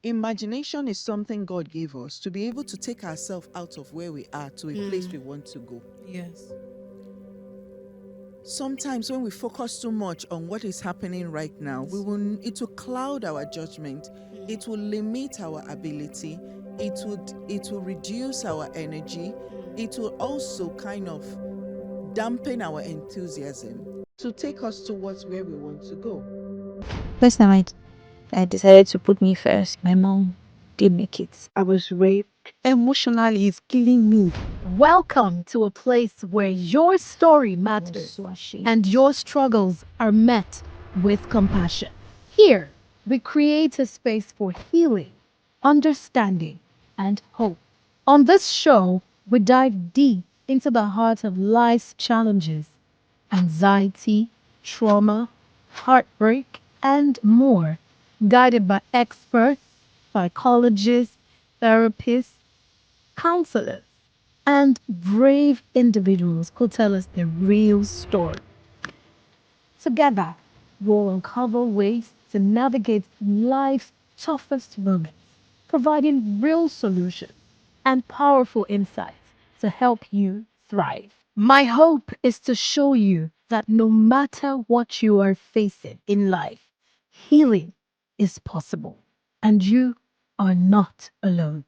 Imagination is something God gave us to be able to take ourselves out of where we are to a place Mm, we want to go. yes. Sometimes when we focus too much on what is happening right now, it will cloud our judgment. It will limit our ability. It will reduce our energy. It will also kind of dampen our enthusiasm to take us towards where we want to go. First time I decided to put me first, my mom did make it. I was raped. Emotionally, it's killing me. Welcome to a place where your story I was matters so ashamed. and your struggles are met with compassion. Here, we create a space for healing, understanding, and hope. On this show, we dive deep into the heart of life's challenges, anxiety, trauma, heartbreak, and more, guided by experts, psychologists, therapists, counselors, and brave individuals who tell us the real story. Together, we'll uncover ways to navigate life's toughest moments, providing real solutions and powerful insights to help you thrive. My hope is to show you that no matter what you are facing in life, healing is possible and you are not alone.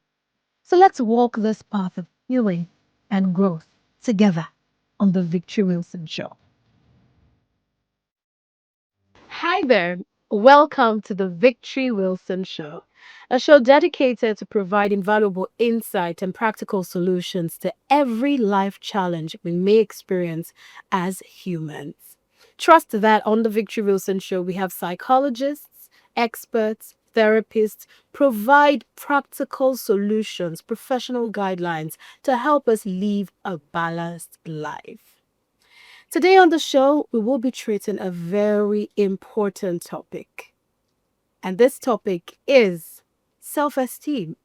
So let's walk this path of healing and growth together on the Victory Wilson Show. Hi there. Welcome to the Victory Wilson Show, a show dedicated to providing valuable insight and practical solutions to every life challenge we may experience as humans. Trust that on the Victory Wilson Show, we have psychologists, experts, therapists provide practical solutions, professional guidelines to help us live a balanced life. Today on the show, we will be treating a very important topic. And this topic is self esteem.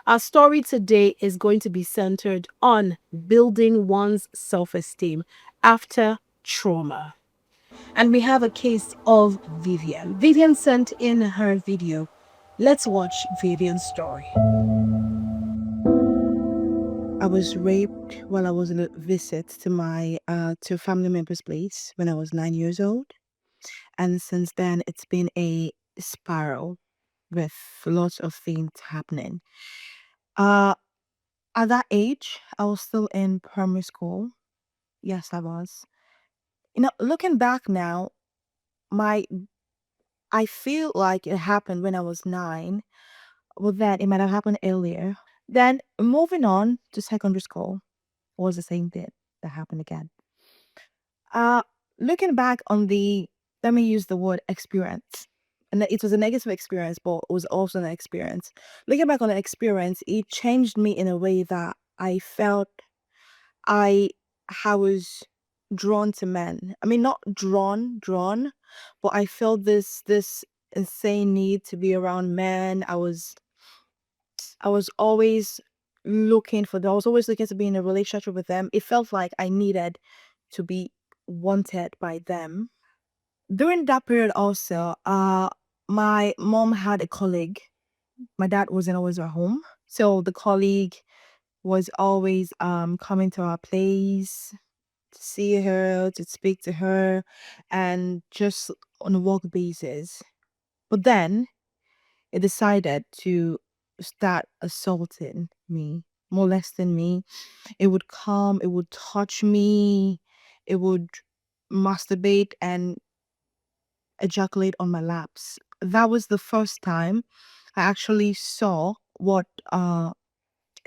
Our story today is going to be centered on building one's self esteem after trauma. And we have a case of Vivian. Vivian sent in her video. Let's watch Vivian's story. I was raped while I was on a visit to a family member's place when I was 9 years old, and since then it's been a spiral with lots of things happening. Uh, at that age, I was still in primary school. Yes, I was. Looking back now, my I feel like it happened when I was 9, but then it might have happened earlier. Then moving on to secondary school was the same thing that happened again. Uh, Looking back on let me use the word experience. And it was a negative experience, but it was also an experience. Looking back on the experience, it changed me in a way that I felt I, I was drawn to men. I mean, not drawn, but I felt this insane need to be around men. I was always I was always looking to be in a relationship with them. It felt like I needed to be wanted by them. During that period also, my mom had a colleague. My dad wasn't always at home. So the colleague was always coming to our place to see her, to speak to her, and just on a work basis. But then it decided to start assaulting me, molesting me. It would come, it would touch me, it would masturbate and ejaculate on my laps. That was the first time I actually saw what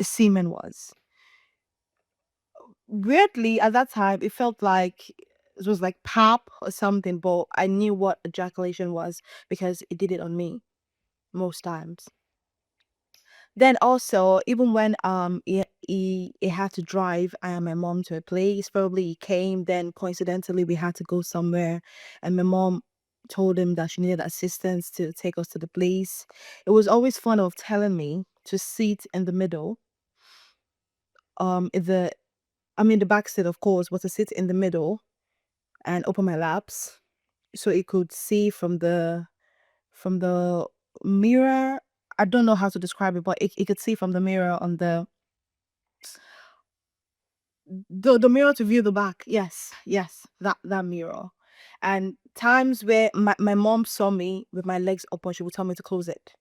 semen was. Weirdly, at that time, it felt like it was like pap or something, but I knew what ejaculation was because it did it on me most times. Then also, even when he had to drive I and my mom to a place, probably he came, then coincidentally we had to go somewhere, and my mom told him that she needed assistance to take us to the place. It was always fun of telling me to sit in the middle in the I mean the back seat of course, was to sit in the middle and open my laps so it could see from the mirror. I don't know how to describe it, but it could see from the mirror on the mirror to view the back. Yes, yes, that mirror. And times where my mom saw me with my legs open, she would tell me to close it.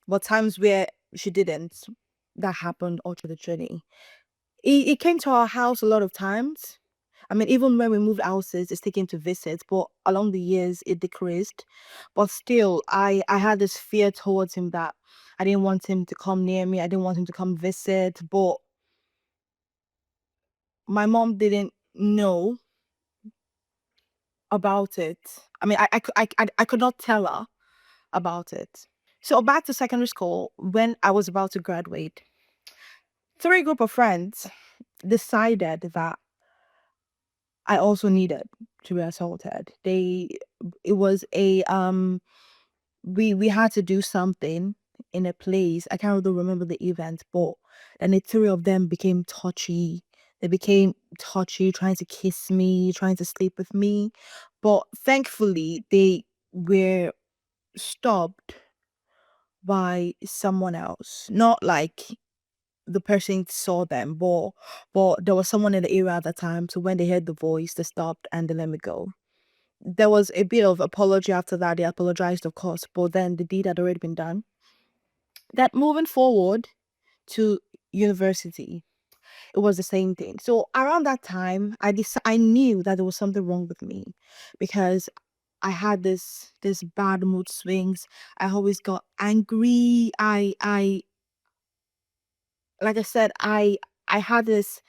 But times where she didn't, that happened all through the journey. He came to our house a lot of times. I mean, even when we moved houses, it still came to visit, but along the years it decreased. But still, I had this fear towards him that I didn't want him to come near me. I didn't want him to come visit. But my mom didn't know about it. I mean, I could not tell her about it. So back to secondary school, when I was about to graduate, three group of friends decided that I also needed to be assaulted. It was a we had to do something in a place. I can't really remember the event, but then the three of them became touchy. They became touchy, trying to kiss me, trying to sleep with me. But thankfully they were stopped by someone else. Not like the person saw them, but there was someone in the area at the time. So when they heard the voice, they stopped and they let me go. There was a bit of apology after that. They apologized, of course, but then the deed had already been done. That moving forward to university, it was the same thing. So around that time, I knew that there was something wrong with me because I had this bad mood swings. I always got angry. I like I said, I had this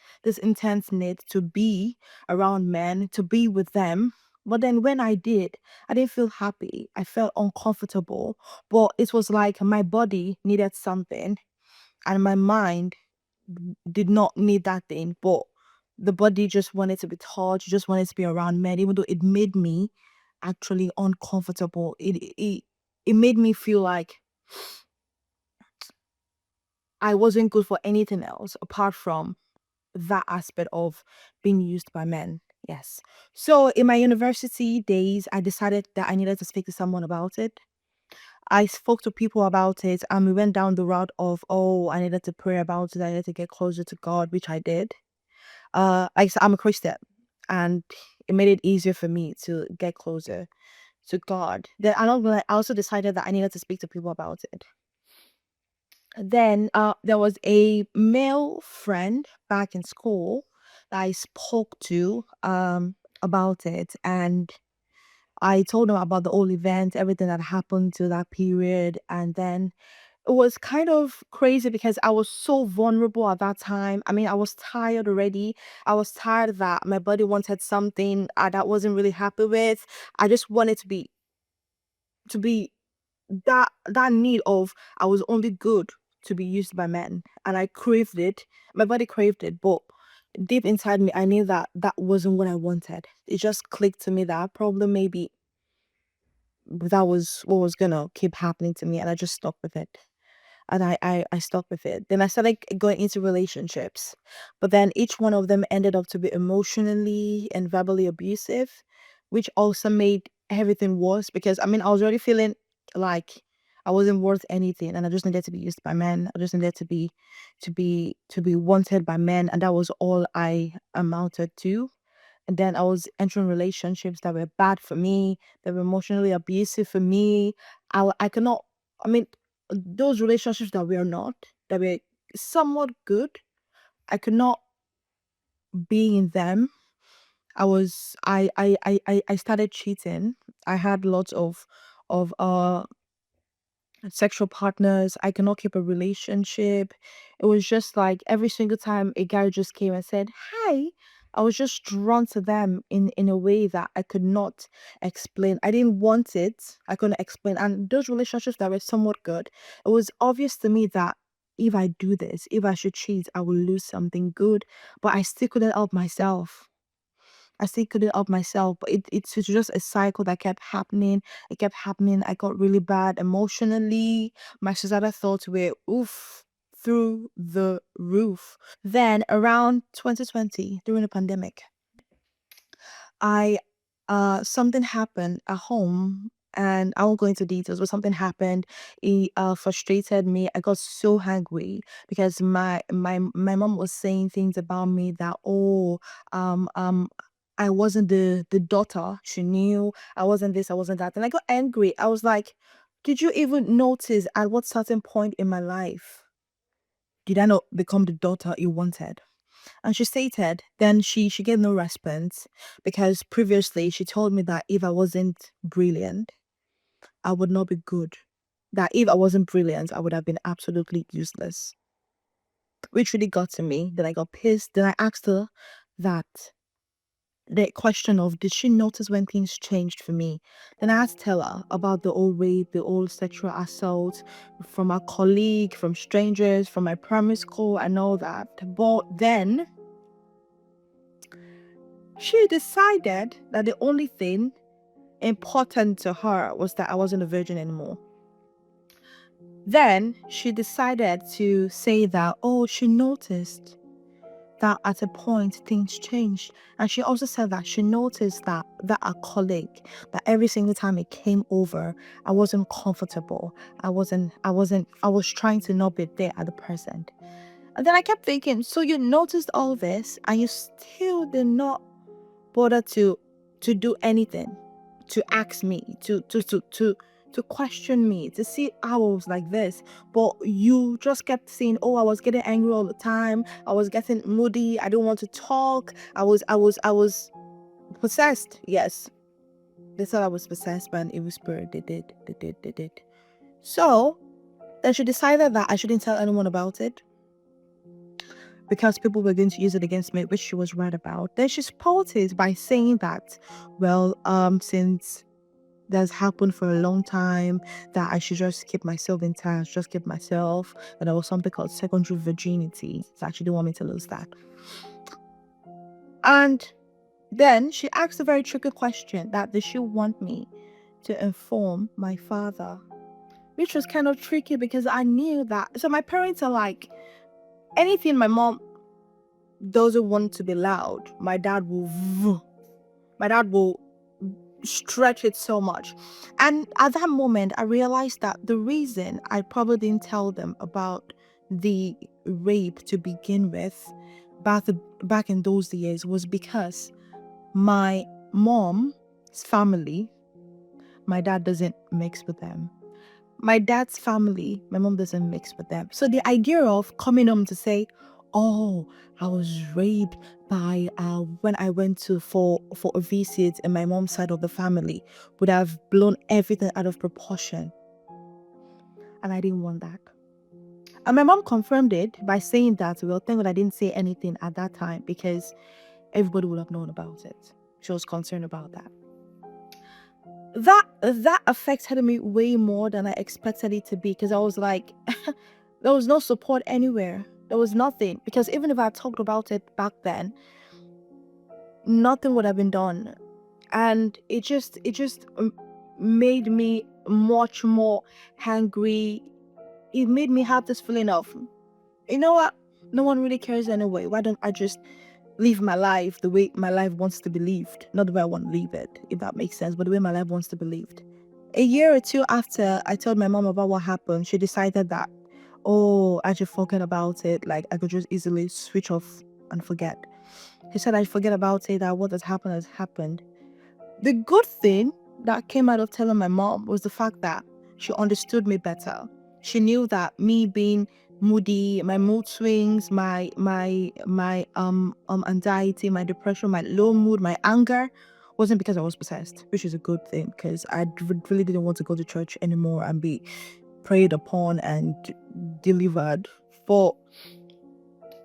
intense need to be around men, to be with them. But then when I did, I didn't feel happy. I felt uncomfortable. But it was like my body needed something and my mind did not need that thing. But the body just wanted to be touched, just wanted to be around men, even though it made me actually uncomfortable. It made me feel like I wasn't good for anything else apart from that aspect of being used by men. Yes. So in my university days, I decided that I needed to speak to someone about it. I spoke to people about it and we went down the route of, oh, I needed to pray about it. I needed to get closer to God, which I did. I'm a Christian and it made it easier for me to get closer to God. Then I also decided that I needed to speak to people about it. Then there was a male friend back in school that I spoke to about it, and I told him about the whole event, everything that happened to that period, and then it was kind of crazy because I was so vulnerable at that time. I mean, I was tired already. I was tired that my body wanted something that I wasn't really happy with. I just wanted to be that need of I was only good to be used by men and I craved it. My body craved it, but deep inside me I knew that that wasn't what I wanted. It just clicked to me that probably maybe that was what was gonna keep happening to me and I just stuck with it. And I stuck with it. Then I started going into relationships, but then each one of them ended up to be emotionally and verbally abusive, which also made everything worse because I mean I was already feeling like I wasn't worth anything, and I just needed to be used by men. I just needed to be wanted by men, and that was all I amounted to. And then I was entering relationships that were bad for me, that were emotionally abusive for me. I cannot, I mean, those relationships that were not, that were somewhat good, I could not be in them. I started cheating. I had lots of sexual partners. I cannot keep a relationship. It was just like every single time a guy just came and said, "Hi," I was just drawn to them in a way that I could not explain. I didn't want it. I couldn't explain. And those relationships that were somewhat good, it was obvious to me that if I do this, if I should cheat, I will lose something good. But I still couldn't help myself. I still couldn't help myself, but it's just a cycle that kept happening. It kept happening. I got really bad emotionally. My suicidal thoughts were oof. through the roof. Then around 2020, during the pandemic, I something happened at home, and I won't go into details, but something happened. It frustrated me. I got so angry because my mom was saying things about me that, oh, um um I wasn't the daughter she knew. I wasn't this, I wasn't that. And I got angry. I was like, did you even notice at what certain point in my life did I not become the daughter you wanted? And she stated, then she gave no response because previously she told me that if I wasn't brilliant, I would not be good. That if I wasn't brilliant, I would have been absolutely useless. Which really got to me. Then I got pissed. Then I asked her that the question of did she notice when things changed for me? Then I asked her about the old rape, the old sexual assault from a colleague, from strangers, from my primary school, and all that. But then she decided that the only thing important to her was that I wasn't a virgin anymore. Then she decided to say that, oh, she noticed that at a point things changed. And she also said that she noticed that a colleague, that every single time it came over, I wasn't comfortable. I was trying to not be there at the present. And then I kept thinking, so you noticed all this and you still did not bother to do anything, to ask me, to question me, to see how I was like this. But you just kept saying, oh, I was getting angry all the time. I was getting moody. I didn't want to talk. I was possessed. Yes. They thought I was possessed by an evil spirit. They did. So then she decided that I shouldn't tell anyone about it because people were going to use it against me, which she was right about. Then she spoiled it by saying that, well, since that's happened for a long time, that I should just keep myself in touch, just keep myself. And there was something called secondary virginity. So she didn't want me to lose that. And then she asked a very tricky question that did she want me to inform my father? Which was kind of tricky because I knew that. So my parents are like, anything my mom doesn't want to be loud, my dad will stretch it so much. And at that moment, I realized that the reason I probably didn't tell them about the rape to begin with back, back in those years was because my mom's family, my dad doesn't mix with them. My dad's family, my mom doesn't mix with them. So the idea of coming home to say, oh, I was raped by when I went to for a visit in my mom's side of the family would have blown everything out of proportion. And I didn't want that. And my mom confirmed it by saying that, well, thank God I didn't say anything at that time because everybody would have known about it. She was concerned about that. That affected me way more than I expected it to be because I was like, there was no support anywhere. There was nothing because even if I talked about it back then, nothing would have been done, and it just made me much more hungry. It made me have this feeling of, you know what? No one really cares anyway. Why don't I just live my life the way my life wants to be lived? Not the way I want to live it, if that makes sense, but the way my life wants to be lived. A year or two after I told my mom about what happened, she decided that, oh, I should forget about it. Like I could just easily switch off and forget. She said I forget about it, that what has happened has happened. The good thing that came out of telling my mom was the fact that she understood me better. She knew that me being moody, my mood swings, my anxiety, my depression, my low mood, my anger wasn't because I was possessed, which is a good thing because I really didn't want to go to church anymore and be preyed upon and delivered. But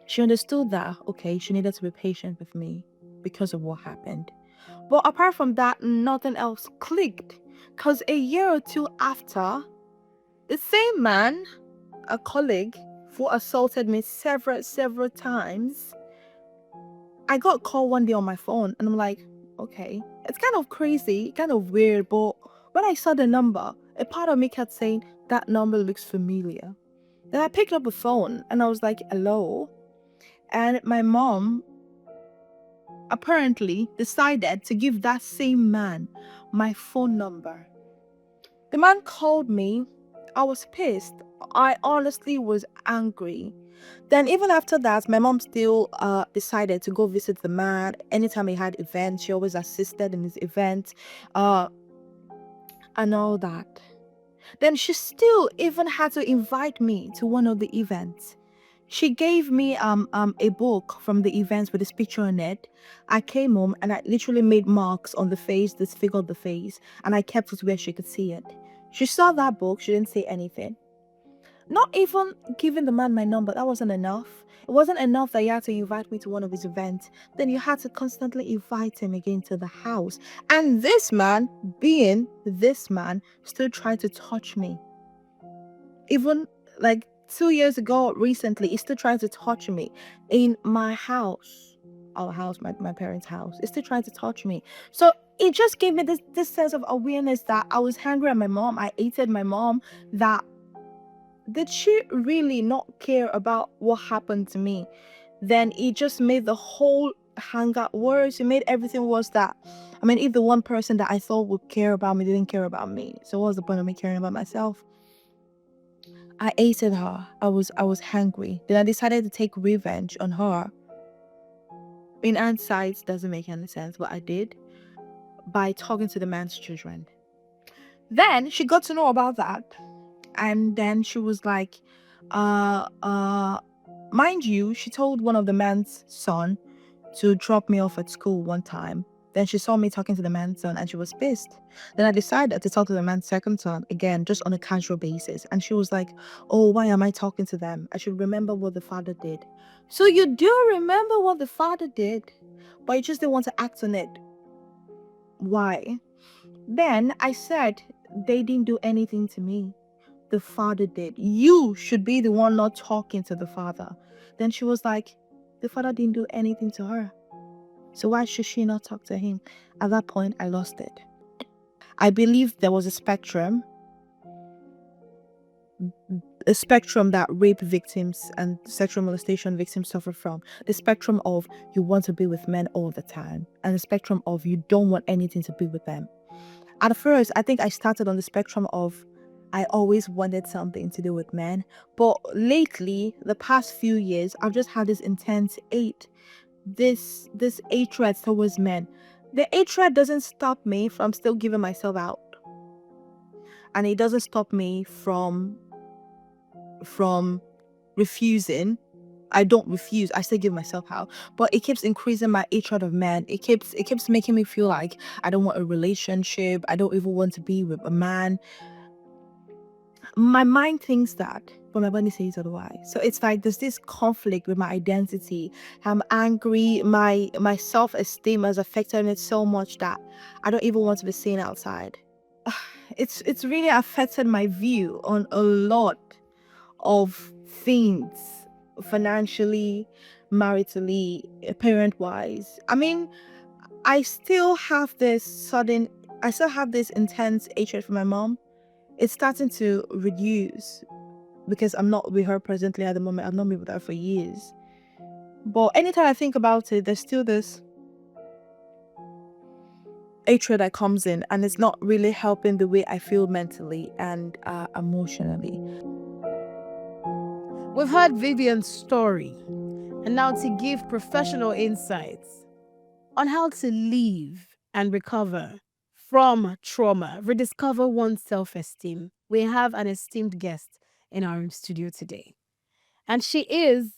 she understood that, okay, she needed to be patient with me because of what happened. But apart from that, nothing else clicked. Because a year or two after, the same man, a colleague, who assaulted me several times, I got a call one day on my phone and I'm like, okay, it's kind of crazy, kind of weird, but when I saw the number, a part of me kept saying, that number looks familiar. Then I picked up the phone and I was like, hello. And my mom apparently decided to give that same man my phone number. The man called me. I was pissed. I honestly was angry. Then even after that, my mom still decided to go visit the man. Anytime he had events, she always assisted in his events, uh, and all that. Then she still even had to invite me to one of the events. She gave me a book from the events with this picture on it. I came home and I literally made marks on the face, disfigured the face, and I kept it where she could see it. She saw that book, she didn't say anything. Not even giving the man my number, that wasn't enough. It wasn't enough that you had to invite me to one of his events. Then you had to constantly invite him again to the house. And this man, being this man, still tried to touch me. Even like 2 years ago, recently, he still trying to touch me in my house. Our house, my parents' house. He still trying to touch me. So it just gave me this sense of awareness that I was angry at my mom. I hated my mom. That did she really not care about what happened to me? Then it just made the whole hangout worse. It made everything worse. That I mean, if the one person that I thought would care about me didn't care about me, so what was the point of me caring about myself? I hated her. I was hungry. Then I decided to take revenge on her. In hindsight, doesn't make any sense, but I did by talking to the man's children. Then she got to know about that, and then she was like, uh, uh, mind you, she told one of the man's son to drop me off at school one time. Then she saw me talking to the man's son and she was pissed. Then I decided to talk to the man's second son again, just on a casual basis. And she was like, oh, why am I talking to them? I should remember what the father did. So you do remember what the father did, but you just didn't want to act on it. Why? Then I said, they didn't do anything to me. The father did. You should be the one not talking to the father. Then she was like, the father didn't do anything to her. So why should she not talk to him? At that point, I lost it. I believe there was a spectrum that rape victims and sexual molestation victims suffer from. The spectrum of you want to be with men all the time, and the spectrum of you don't want anything to be with them. At first, I think I started on the spectrum of I always wanted something to do with men, but lately, the past few years, I've just had this intense hate, this hatred towards men. The hatred doesn't stop me from still giving myself out, and it doesn't stop me from refusing. I don't refuse. I still give myself out, but it keeps increasing my hatred of men. It keeps making me feel like I don't want a relationship. I don't even want to be with a man. My mind thinks that, but my body says otherwise. So it's like there's this conflict with my identity. I'm angry. My self-esteem has affected it so much that I don't even want to be seen outside. It's really affected my view on a lot of things, financially, maritally, parent-wise. I mean, I still have this intense hatred for my mom. It's starting to reduce because I'm not with her presently at the moment. I've not been with her for years. But anytime I think about it, there's still this hatred that comes in, and it's not really helping the way I feel mentally and emotionally. We've heard Vivian's story, and now to give professional insights on how to live and recover from trauma, rediscover one's self esteem, we have an esteemed guest in our studio today. And she is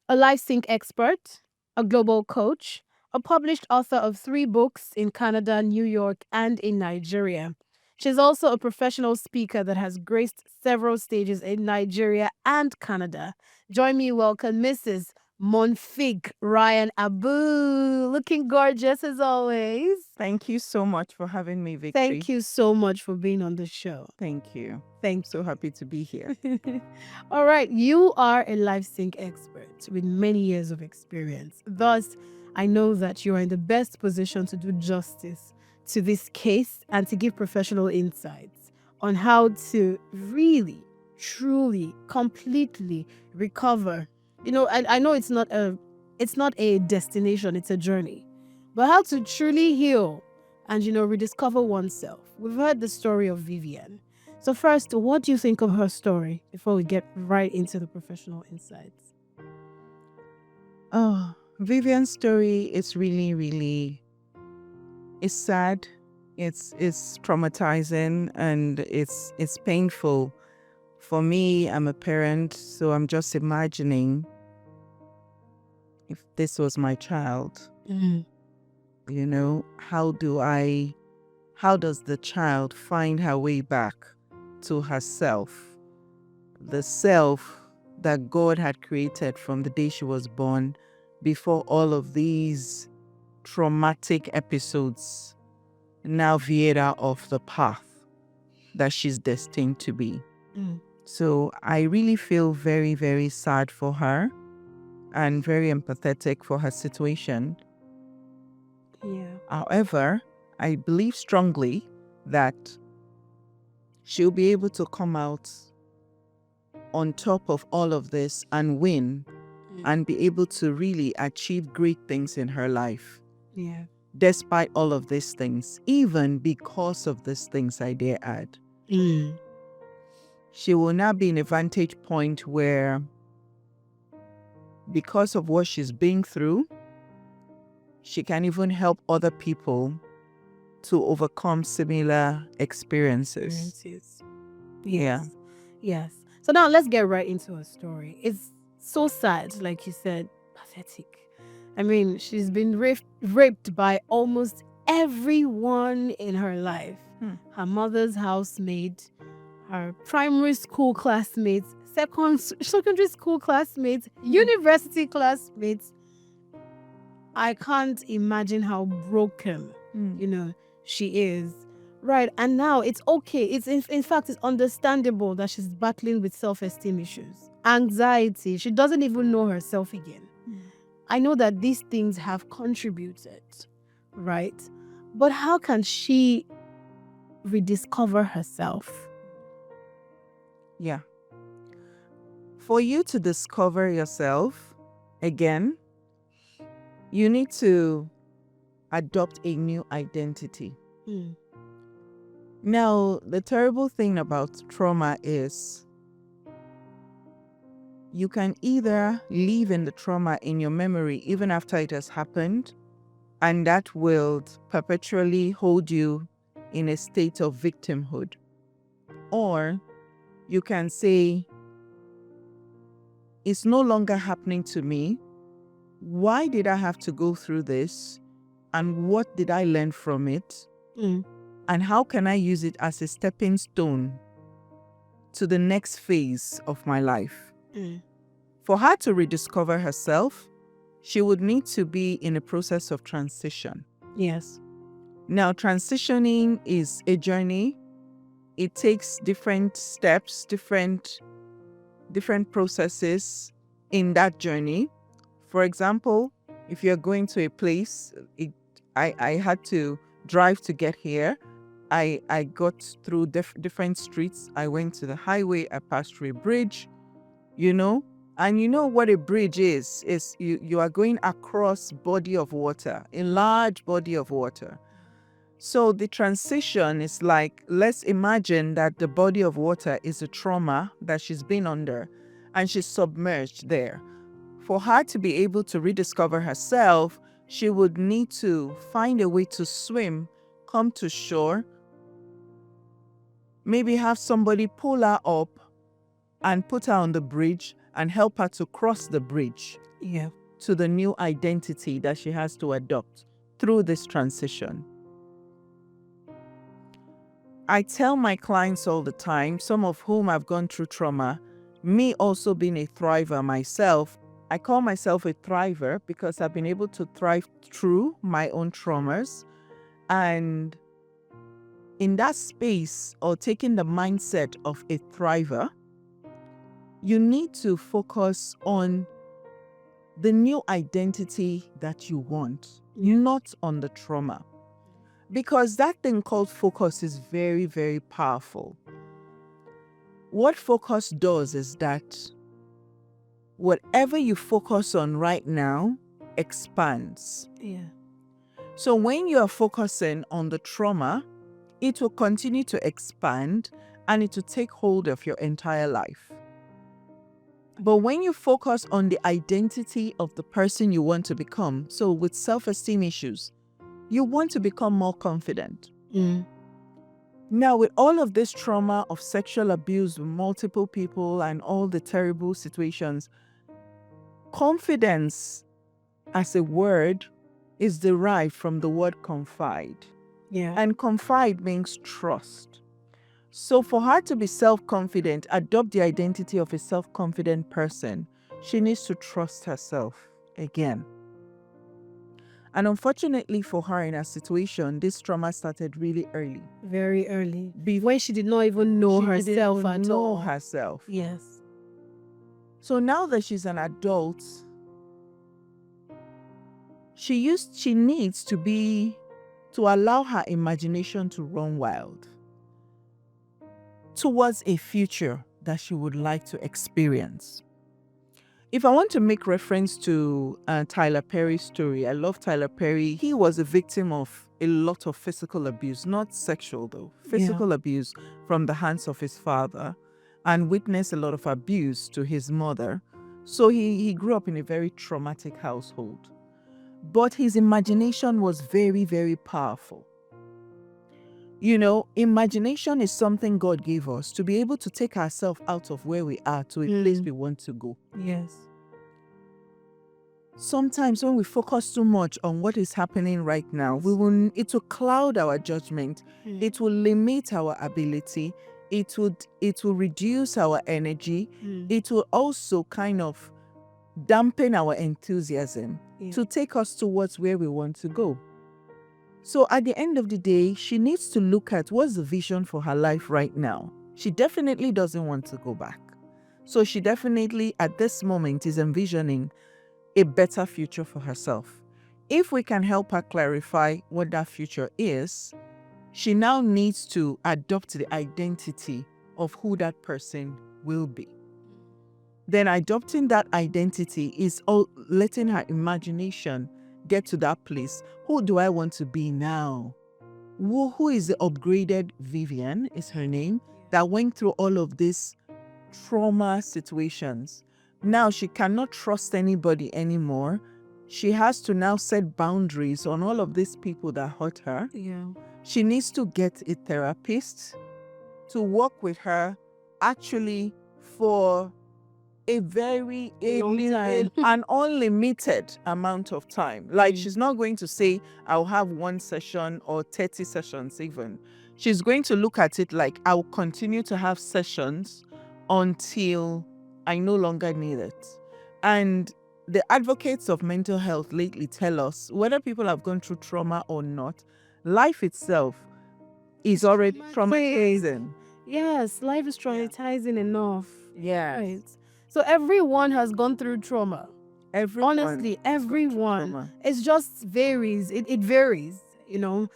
a life sync expert, a global coach, a published author of 3 books in Canada, New York, and in Nigeria. She's also a professional speaker that has graced several stages in Nigeria and Canada. Join me, welcome Mrs. Mounfiq Raiyan Abu, looking gorgeous as always. Thank you so much for having me, Victory. Thank you so much for being on the show. Thank you. Thank So happy to be here. All right, you are a life sync expert with many years of experience. Thus, I know that you are in the best position to do justice to this case and to give professional insights on how to really, truly, completely recover. I know it's not a destination, it's a journey. But how to truly heal and rediscover oneself. We've heard the story of Vivian. So first, what do you think of her story before we get right into the professional insights? Oh, Vivian's story is really, really, it's sad. It's traumatizing, and it's painful. For me, I'm a parent, so I'm just imagining if this was my child, how does the child find her way back to herself? The self that God had created from the day she was born, before all of these traumatic episodes now veered her off the path that she's destined to be. So I really feel very, very sad for her and very empathetic for her situation. Yeah. However, I believe strongly that she'll be able to come out on top of all of this and win and be able to really achieve great things in her life. Yeah. Despite all of these things, even because of these things, I dare add. She will now be in a vantage point where, because of what she's been through, she can even help other people to overcome similar experiences. Yeah. Yes. So now let's get right into her story. It's so sad, like you said, pathetic. I mean, she's been raped by almost everyone in her life. Her mother's housemaid, her primary school classmates, secondary school classmates, university classmates. I can't imagine how broken, she is. Right. And now it's okay. It's in fact, it's understandable that she's battling with self-esteem issues, anxiety. She doesn't even know herself again. I know that these things have contributed, right? But how can she rediscover herself? Yeah. For you to discover yourself again, you need to adopt a new identity. Now, the terrible thing about trauma is you can either live in the trauma in your memory even after it has happened, and that will perpetually hold you in a state of victimhood. Or you can say, it's no longer happening to me. Why did I have to go through this? And what did I learn from it? And how can I use it as a stepping stone to the next phase of my life? For her to rediscover herself, she would need to be in a process of transition. Yes. Now, transitioning is a journey. It takes different steps, different processes in that journey. For example, if you're going to a place, I had to drive to get here. I got through different streets. I went to the highway. I passed through a bridge, and you know what a bridge is you are going across body of water, a large body of water. So the transition is like, let's imagine that the body of water is a trauma that she's been under and she's submerged there. For her to be able to rediscover herself, she would need to find a way to swim, come to shore, maybe have somebody pull her up and put her on the bridge and help her to cross the bridge to the new identity that she has to adopt through this transition. I tell my clients all the time, some of whom have gone through trauma, me also being a thriver myself, I call myself a thriver because I've been able to thrive through my own traumas. And in that space, or taking the mindset of a thriver, you need to focus on the new identity that you want, not on the trauma. Because that thing called focus is very, very powerful. what focus does is that whatever you focus on right now expands. Yeah. So when you are focusing on the trauma, it will continue to expand and it will take hold of your entire life. But when you focus on the identity of the person you want to become, so with self-esteem issues, you want to become more confident. Now, with all of this trauma of sexual abuse with multiple people and all the terrible situations, confidence as a word is derived from the word confide. Yeah. And confide means trust. So for her to be self-confident, adopt the identity of a self-confident person, she needs to trust herself again. And unfortunately for her in her situation, this trauma started really early. Very early. When she did not even know herself at all. Herself. Yes. So now that she's an adult, she needs to allow her imagination to run wild towards a future that she would like to experience. If I want to make reference to Tyler Perry's story, I love Tyler Perry. He was a victim of a lot of physical abuse, not sexual though, physical abuse from the hands of his father, and witnessed a lot of abuse to his mother. So he grew up in a very traumatic household. But his imagination was very, very powerful. You know, imagination is something God gave us to be able to take ourselves out of where we are to a place we want to go. Yes. Sometimes when we focus too much on what is happening right now, it will cloud our judgment. It will limit our ability. It will reduce our energy. It will also kind of dampen our enthusiasm to take us towards where we want to go. So at the end of the day, she needs to look at what's the vision for her life right now. She definitely doesn't want to go back. So she definitely at this moment is envisioning a better future for herself. If we can help her clarify what that future is, she now needs to adopt the identity of who that person will be. Then adopting that identity is letting her imagination get to that place. Who do I want to be now? Who is the upgraded Vivian, is her name, that went through all of these trauma situations. Now she cannot trust anybody anymore. She has to now set boundaries on all of these people that hurt her. Yeah. She needs to get a therapist to work with her actually for an unlimited amount of time. Like she's not going to say, I'll have 1 session or 30 sessions even. She's going to look at it like, I'll continue to have sessions until I no longer need it. And the advocates of mental health lately tell us, whether people have gone through trauma or not, life itself is already traumatizing. Yes, life is traumatizing enough. Yes. Right. So everyone has gone through trauma. Honestly, everyone. Trauma. It just varies. It varies, you know.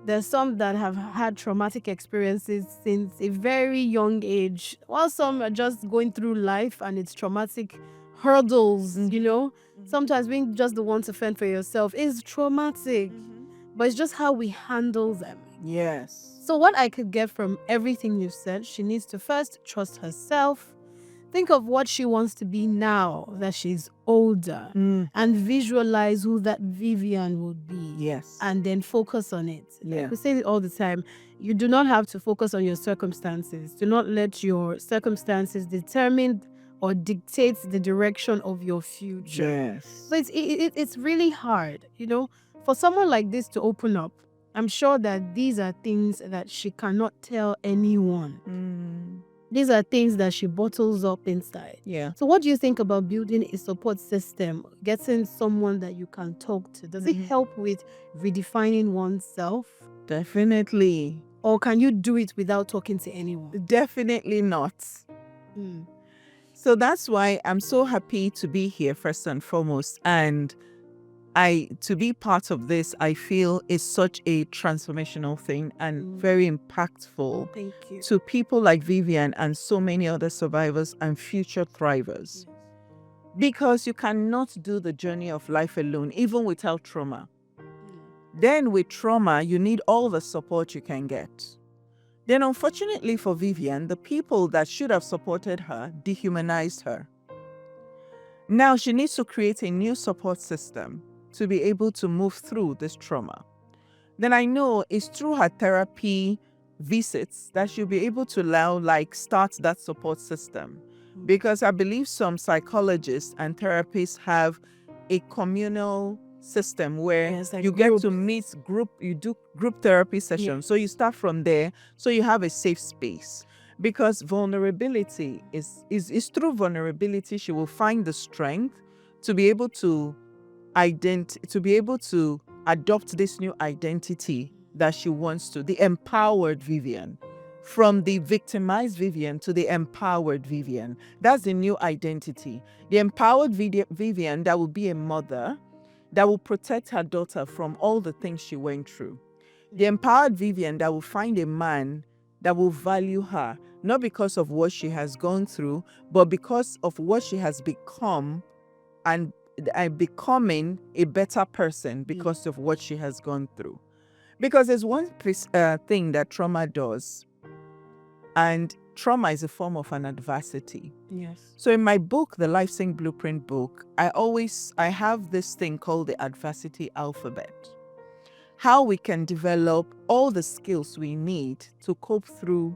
There's some that have had traumatic experiences since a very young age, while some are just going through life and it's traumatic hurdles, you know. Sometimes being just the one to fend for yourself is traumatic, but it's just how we handle them. Yes. So what I could get from everything you've said, she needs to first trust herself, think of what she wants to be now that she's older, and visualize who that Vivian will be. Yes. And then focus on it. Yeah. Like we say it all the time. You do not have to focus on your circumstances. Do not let your circumstances determine or dictate the direction of your future. Yes. So it's really hard, you know, for someone like this to open up. I'm sure that these are things that she cannot tell anyone. These are things that she bottles up inside. Yeah. So what do you think about building a support system, getting someone that you can talk to? Does it help with redefining oneself? Definitely. Or can you do it without talking to anyone? Definitely not. So that's why I'm so happy to be here first and foremost. And to be part of this, I feel is such a transformational thing and very impactful Thank you. to people like Vivian and so many other survivors and future thrivers. Because you cannot do the journey of life alone, even without trauma. Then with trauma, you need all the support you can get. Then unfortunately for Vivian, the people that should have supported her dehumanized her. Now she needs to create a new support system to be able to move through this trauma. Then I know it's through her therapy visits that she'll be able to start that support system. Because I believe some psychologists and therapists have a communal system where like you get groups. to meet you do group therapy sessions. So you start from there, so you have a safe space. Because vulnerability is through vulnerability she will find the strength to be able to adopt this new identity that she wants to, the empowered Vivian. From the victimized Vivian to the empowered Vivian. That's the new identity. The empowered Vivian that will be a mother, that will protect her daughter from all the things she went through. The empowered Vivian that will find a man that will value her, not because of what she has gone through, but because of what she has become and becoming a better person because of what she has gone through. Because there's one thing that trauma does, and trauma is a form of an adversity. Yes. So in my book, the Life Sync Blueprint book, I have this thing called the adversity alphabet. How we can develop all the skills we need to cope through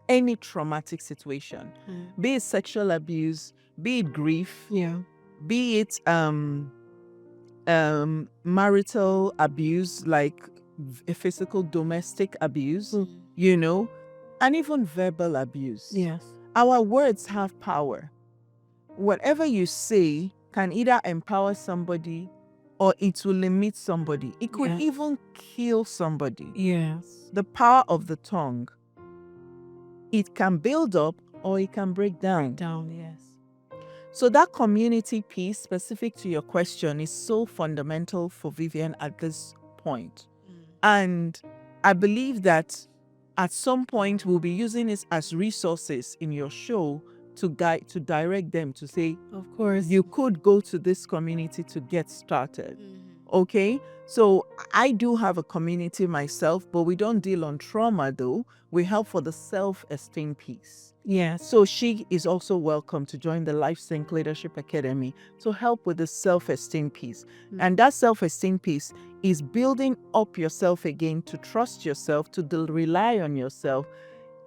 any traumatic situation, be it sexual abuse, be it grief, be it marital abuse, like physical domestic abuse, and even verbal abuse. Yes. Our words have power. Whatever you say can either empower somebody or it will limit somebody. It could even kill somebody. Yes. The power of the tongue. It can build up or it can break down. Yes. So that community piece, specific to your question, is so fundamental for Vivian at this point. And I believe that at some point we'll be using it as resources in your show to direct them to say, of course, you could go to this community to get started. Okay, so I do have a community myself, but we don't deal on trauma though. We help for the self-esteem piece. Yes. So she is also welcome to join the Life Sync Leadership Academy to help with the self-esteem piece. And that self-esteem piece is building up yourself again, to trust yourself, to rely on yourself,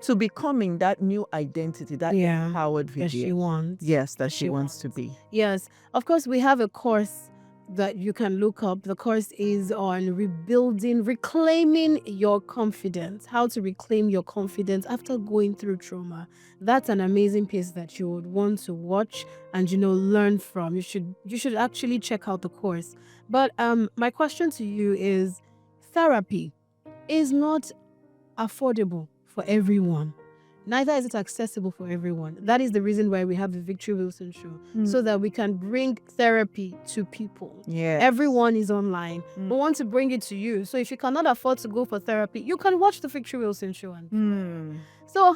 to becoming that new identity, that empowered Vivian. That she wants. Yes, that she wants to be. Yes. Of course, we have a course that you can look up. The course is on reclaiming your confidence, how to reclaim your confidence after going through trauma. That's an amazing piece that you would want to watch and, learn from. You should actually check out the course. But my question to you is, therapy is not affordable for everyone. Neither is it accessible for everyone. That is the reason why we have the Victory Wilson Show, so that we can bring therapy to people. Yeah. Everyone is online. We want to bring it to you. So if you cannot afford to go for therapy, you can watch the Victory Wilson Show. So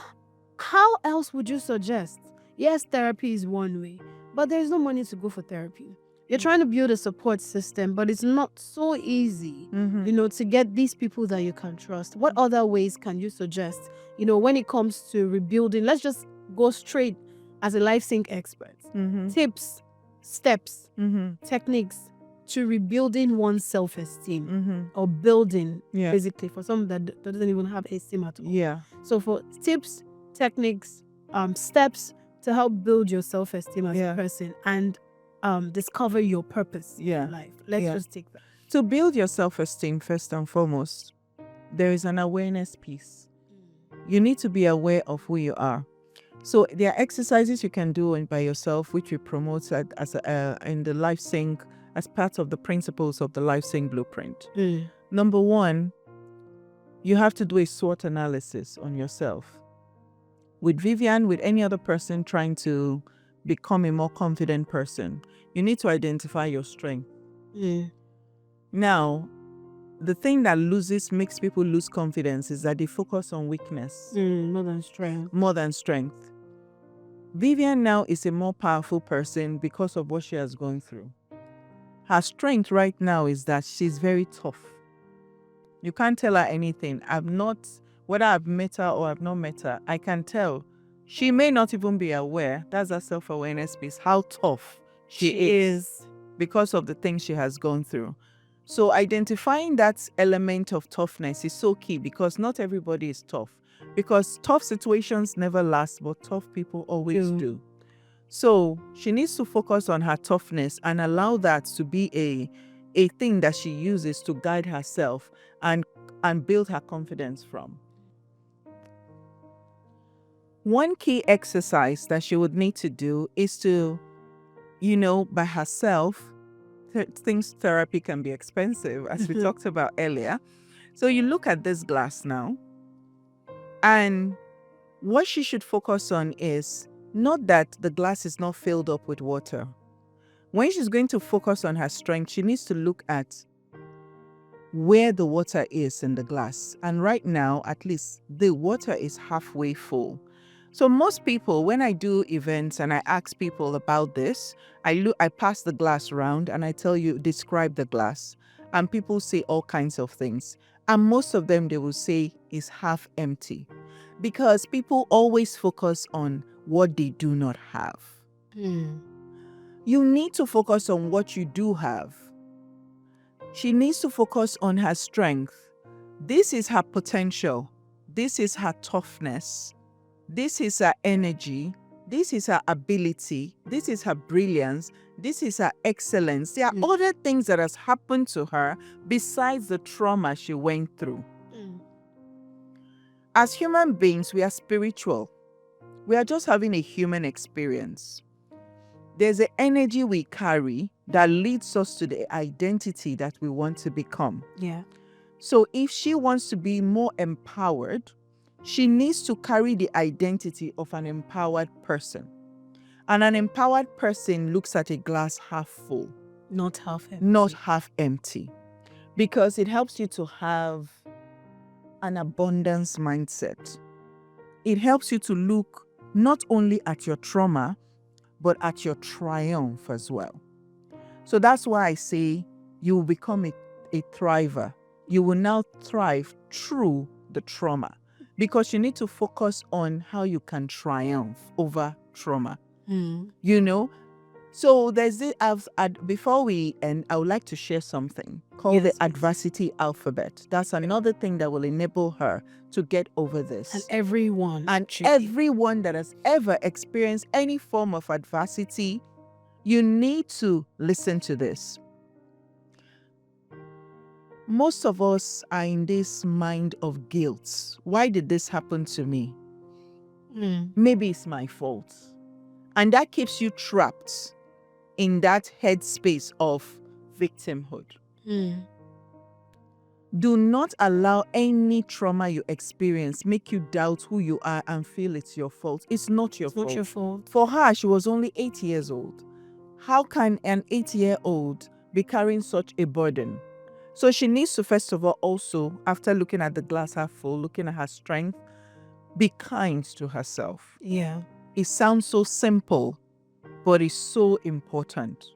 how else would you suggest? Yes, therapy is one way, but there's no money to go for therapy. You're trying to build a support system, but it's not so easy, to get these people that you can trust. What other ways can you suggest, when it comes to rebuilding? Let's just go straight as a Life Sync expert. Tips, steps, techniques to rebuilding one's self-esteem or building, basically, for someone that doesn't even have esteem at all. Yeah. So for tips, techniques, steps to help build your self-esteem as a person and discover your purpose in life. Let's just take that. To build your self-esteem, first and foremost, there is an awareness piece. You need to be aware of who you are. So there are exercises you can do by yourself, which we promote as in the Life Sync as part of the principles of the Life Sync Blueprint. Number one, you have to do a SWOT analysis on yourself. With Vivian, with any other person trying to become a more confident person, you need to identify your strength. Now, the thing that makes people lose confidence is that they focus on weakness More than strength. more than strength. Vivian now is a more powerful person because of what she has gone through. Her strength right now is that she's very tough. You can't tell her anything. Whether I've met her or I've not met her, I can tell. She may not even be aware, that's a self-awareness piece, how tough she is because of the things she has gone through. So identifying that element of toughness is so key, because not everybody is tough. Because tough situations never last, but tough people always do. So she needs to focus on her toughness and allow that to be a thing that she uses to guide herself and build her confidence from. One key exercise that she would need to do is to, by herself, things therapy can be expensive, as we talked about earlier. So you look at this glass now, and what she should focus on is not that the glass is not filled up with water. When she's going to focus on her strength, she needs to look at where the water is in the glass. And right now, at least, the water is halfway full. So most people, when I do events and I ask people about this, I pass the glass around and I tell you, describe the glass. And people say all kinds of things. And most of them, they will say is half empty. Because people always focus on what they do not have. You need to focus on what you do have. She needs to focus on her strength. This is her potential. This is her toughness. This is her energy. This is her ability. This is her brilliance. This is her excellence. There are other things that has happened to her besides the trauma she went through. As human beings, we are spiritual. We are just having a human experience. There's an energy we carry that leads us to the identity that we want to become. Yeah. So if she wants to be more empowered, she needs to carry the identity of an empowered person. And an empowered person looks at a glass half full, Not half empty. not half empty, because it helps you to have an abundance mindset. It helps you to look not only at your trauma, but at your triumph as well. So that's why I say you will become a thriver. You will now thrive through the trauma, because you need to focus on how you can triumph over trauma. So there's this, before we end, I would like to share something called the adversity alphabet. That's another thing that will enable her to get over this. And everyone that has ever experienced any form of adversity, you need to listen to this. Most of us are in this mind of guilt. Why did this happen to me? Maybe it's my fault. And that keeps you trapped in that headspace of victimhood. Do not allow any trauma you experience make you doubt who you are and feel it's your fault. It's not your fault. Not your fault. For her, she was only 8 years old. How can an 8-year-old be carrying such a burden? So she needs to, first of all, also, after looking at the glass half full, looking at her strength, be kind to herself. Yeah. It sounds so simple, but it's so important.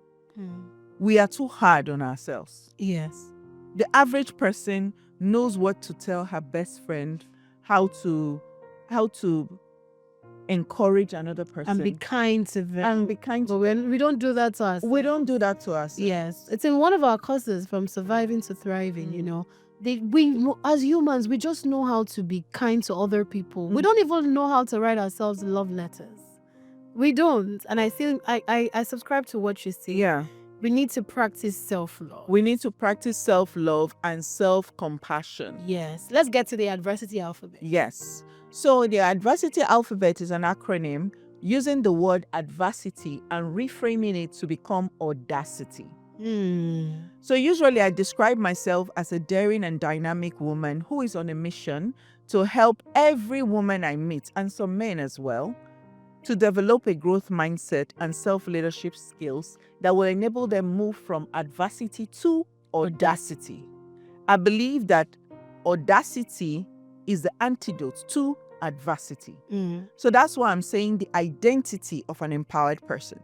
We are too hard on ourselves. Yes. The average person knows what to tell her best friend, how to encourage another person. And be kind to them. But we don't do that to us. we don't do that to us. Yes. It's in one of our courses, From Surviving to Thriving, we as humans, we just know how to be kind to other people. We don't even know how to write ourselves love letters. We don't. And I think I subscribe to what you say. Yeah. We need to practice self-love. We need to practice self-love and self-compassion. Yes. Let's get to the adversity alphabet. Yes. So the adversity alphabet is an acronym using the word adversity and reframing it to become audacity. So usually I describe myself as a daring and dynamic woman who is on a mission to help every woman I meet, and some men as well, to develop a growth mindset and self-leadership skills that will enable them move from adversity to audacity. I believe that audacity is the antidote to adversity. So that's why I'm saying the identity of an empowered person.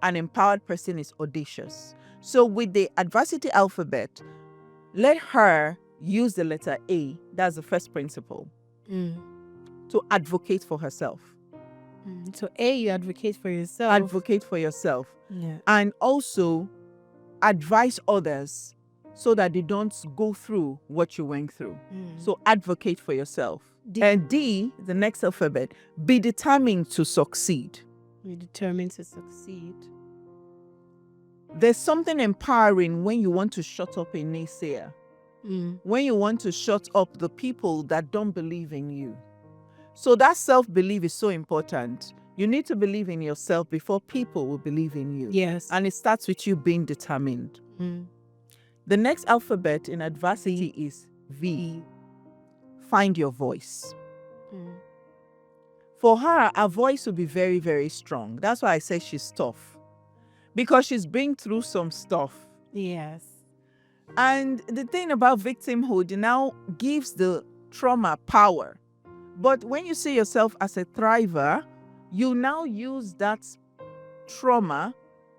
An empowered person is audacious. So with the adversity alphabet, let her use the letter A. That's the first principle. To advocate for herself. So A, you advocate for yourself. Advocate for yourself. Yeah. And also advise others so that they don't go through what you went through. So advocate for yourself. And D, the next alphabet, be determined to succeed. Be determined to succeed. There's something empowering when you want to shut up a naysayer. When you want to shut up the people that don't believe in you. So that self-belief is so important. You need to believe in yourself before people will believe in you. Yes. And it starts with you being determined. The next alphabet in adversity is V. Find your voice. For her voice will be very, very strong. That's why I say she's tough. Because she's been through some stuff. Yes. And the thing about victimhood, it now gives the trauma power. But when you see yourself as a thriver, you now use that trauma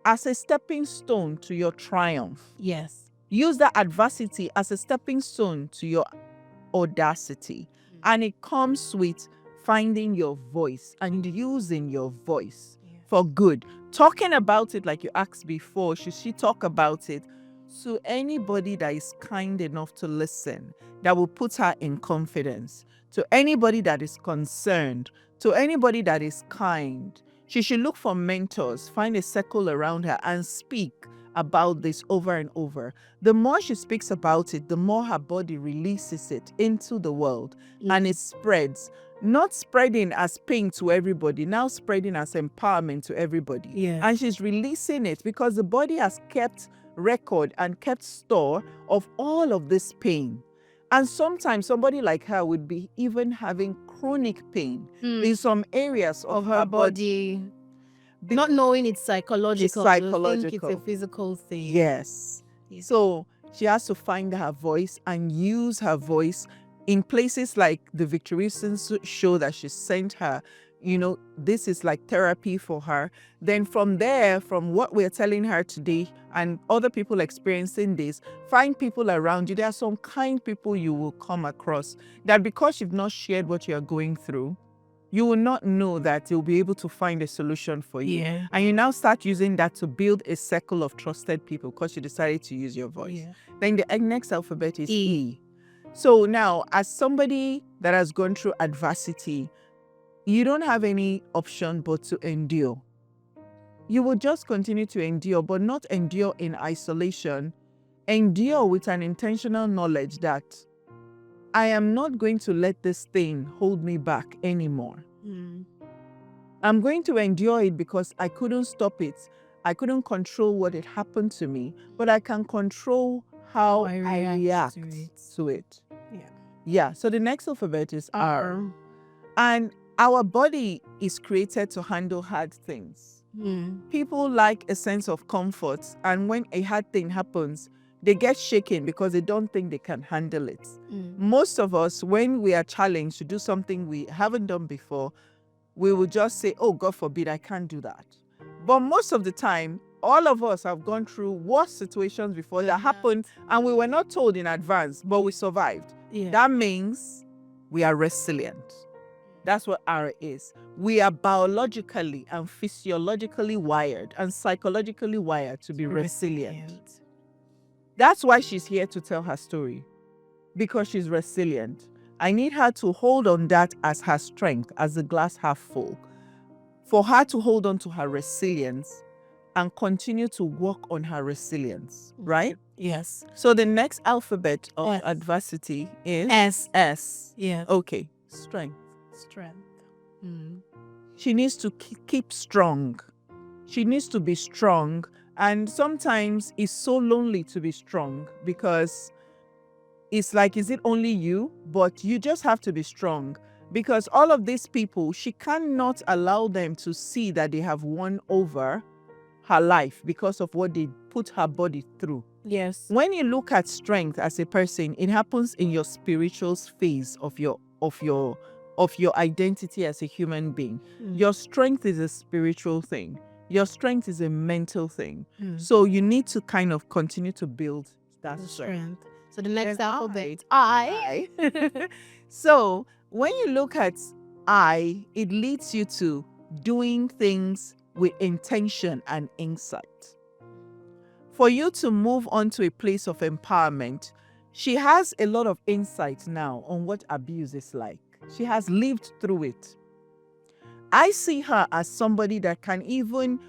as a stepping stone to your triumph. Yes. Use that adversity as a stepping stone to your audacity. And it comes with finding your voice and using your voice for good. Talking about it like you asked before, should she talk about it to anybody that is kind enough to listen, that will put her in confidence, to anybody that is concerned, to anybody that is kind. She should look for mentors, find a circle around her and speak about this over and over. The more she speaks about it, the more her body releases it into the world and it spreads. Not spreading as pain to everybody, now spreading as empowerment to everybody. Yes. And she's releasing it because the body has kept record and kept store of all of this pain. And sometimes somebody like her would be even having chronic pain in some areas of her body. Not knowing it's psychological. It's You psychological. think it's a physical thing. Yes. So she has to find her voice and use her voice in places like the Victorious show that she sent her. You know, this is like therapy for her. Then from there, from what we're telling her today and other people experiencing this, find people around you. There are some kind people you will come across that because you've not shared what you're going through, you will not know that you'll be able to find a solution for you. Yeah. And you now start using that to build a circle of trusted people because you decided to use your voice. Yeah. Then the next alphabet is E. So now, as somebody that has gone through adversity, you don't have any option but to endure. You will just continue to endure, but not endure in isolation. Endure with an intentional knowledge that I am not going to let this thing hold me back anymore. I'm going to endure it because I couldn't stop it. I couldn't control what had happened to me, but I can control how I react to it. Yeah. So the next alphabet is R. And our body is created to handle hard things. People like a sense of comfort, and when a hard thing happens, they get shaken because they don't think they can handle it. Most of us, when we are challenged to do something we haven't done before, we will just say, oh, God forbid, I can't do that. But most of the time, all of us have gone through worse situations before that happened, and we were not told in advance, but we survived. That means we are resilient. That's what R is. We are biologically and physiologically wired and psychologically wired to be resilient. That's why she's here to tell her story, because she's resilient. I need her to hold on that as her strength, as the glass half full, for her to hold on to her resilience and continue to work on her resilience, right? Yes. So the next alphabet of adversity is S. Yes. Okay, strength. Strength. She needs to keep strong. She needs to be strong. And sometimes it's so lonely to be strong because it's like, is it only you? But you just have to be strong because all of these people, she cannot allow them to see that they have won over her life because of what they put her body through. Yes. When you look at strength as a person, it happens in your spiritual phase of your identity as a human being. Your strength is a spiritual thing. Your strength is a mental thing. So you need to kind of continue to build that The strength. strength. So the next And alphabet, I. So when you look at I, it leads you to doing things with intention and insight. For you to move on to a place of empowerment, she has a lot of insight now on what abuse is like. She has lived through it. I see her as somebody that can even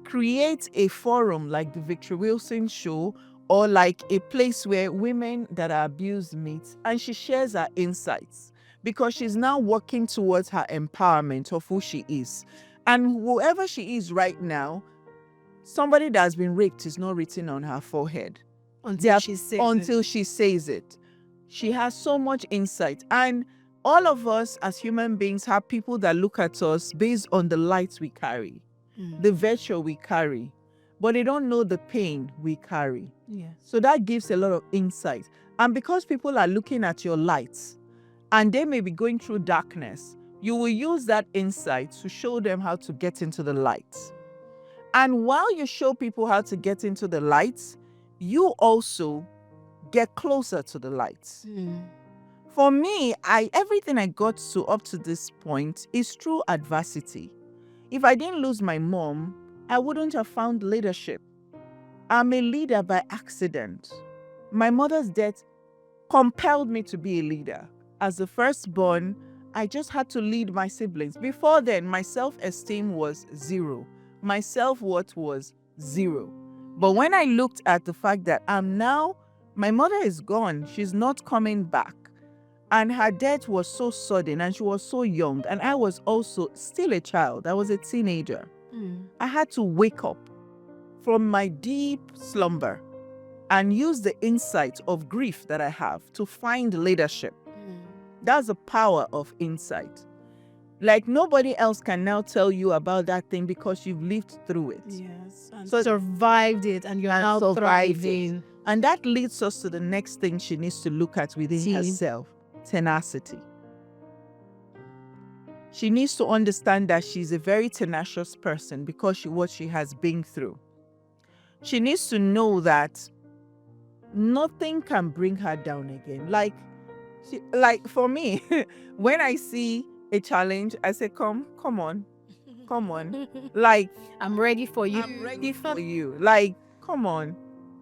create a forum like the Victoria Wilson show, or like a place where women that are abused meet, and she shares her insights because she's now working towards her empowerment of who she is. And whoever she is right now, somebody that has been raped is not written on her forehead Until she says she says it. She has so much insight. And all of us as human beings have people that look at us based on the light we carry, the virtue we carry, but they don't know the pain we carry. Yes. So that gives a lot of insight. And because people are looking at your lights and they may be going through darkness, you will use that insight to show them how to get into the light. And while you show people how to get into the lights, you also get closer to the lights. For me, everything I got to up to this point is through adversity. If I didn't lose my mom, I wouldn't have found leadership. I'm a leader by accident. My mother's death compelled me to be a leader. As the firstborn, I just had to lead my siblings. Before then, my self-esteem was zero. My self-worth was zero. But when I looked at the fact that my mother is gone, she's not coming back, and her death was so sudden and she was so young, and I was also still a child, I was a teenager. I had to wake up from my deep slumber and use the insight of grief that I have to find leadership. That's the power of insight. Like nobody else can now tell you about that thing because you've lived through it. Yes. And So- survived it, and you're now survived it. thriving. And that leads us to the next thing she needs to look at within See. herself: tenacity. She needs to understand that she's a very tenacious person because what she has been through. She needs to know that nothing can bring her down again. Like for me, when I see a challenge, I say, come on. Like, I'm ready for you. I'm ready for you. Like, come on.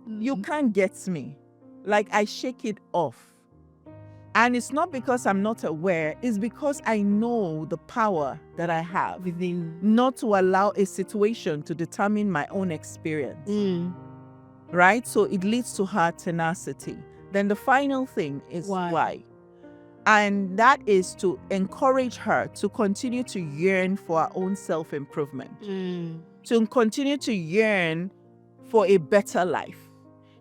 You can't get me. Like, I shake it off. And it's not because I'm not aware, it's because I know the power that I have Within. not to allow a situation to determine my own experience. Right? So it leads to her tenacity. Then the final thing is why. And that is to encourage her to continue to yearn for her own self-improvement, to continue to yearn for a better life,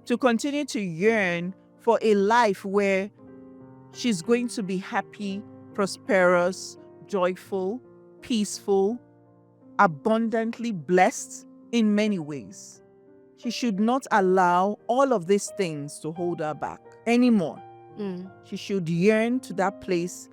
to continue to yearn for a life where she's going to be happy, prosperous, joyful, peaceful, abundantly blessed in many ways. She should not allow all of these things to hold her back anymore. She should yearn to that place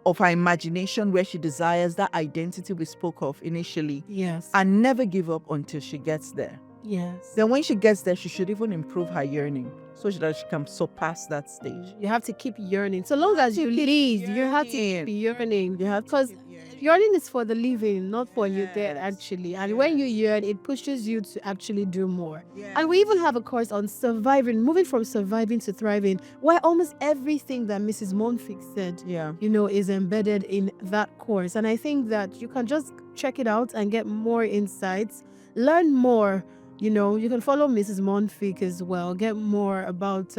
of her imagination where she desires that identity we spoke of initially. Yes. And never give up until she gets there. Yes. Then when she gets there, she should even improve her yearning so that she can surpass that stage. You have to keep yearning. So long as you please, you have to keep yearning. You have to Because keep yearning. yearning is for the living, not for you dead, Yes. actually. And when you yearn, it pushes you to actually do more. Yes. And we even have a course on surviving, moving from surviving to thriving, where almost everything that Mrs. Mounfiq said, Yeah. is embedded in that course. And I think that you can just check it out and get more insights, learn more. You can follow Mrs. Mounfiq as well, get more about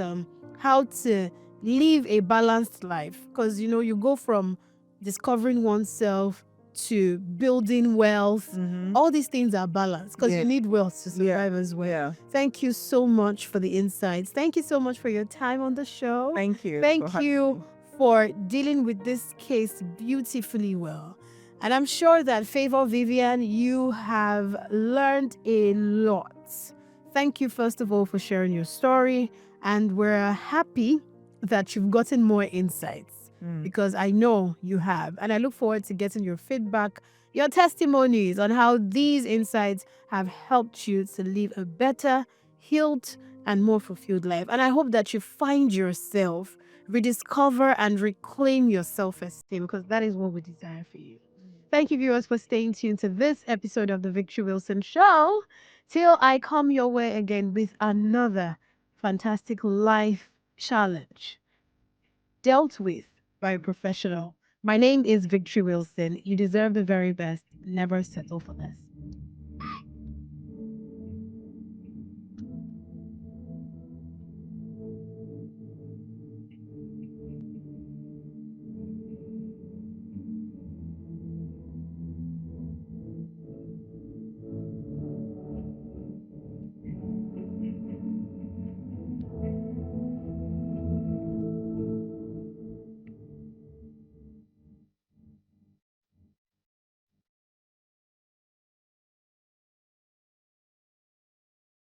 how to live a balanced life. Because, you go from discovering oneself to building wealth. All these things are balanced because you need wealth to survive as well. Yeah. Thank you so much for the insights. Thank you so much for your time on the show. Thank you. Thank you for dealing with this case beautifully well. And I'm sure that Favor Vivian, you have learned a lot. Thank you, first of all, for sharing your story. And we're happy that you've gotten more insights because I know you have. And I look forward to getting your feedback, your testimonies on how these insights have helped you to live a better, healed, and more fulfilled life. And I hope that you find yourself, rediscover and reclaim your self esteem because that is what we desire for you. Thank you, viewers, for staying tuned to this episode of The Victory Wilson Show. Till I come your way again with another fantastic life challenge dealt with by a professional. My name is Victory Wilson. You deserve the very best. Never settle for less.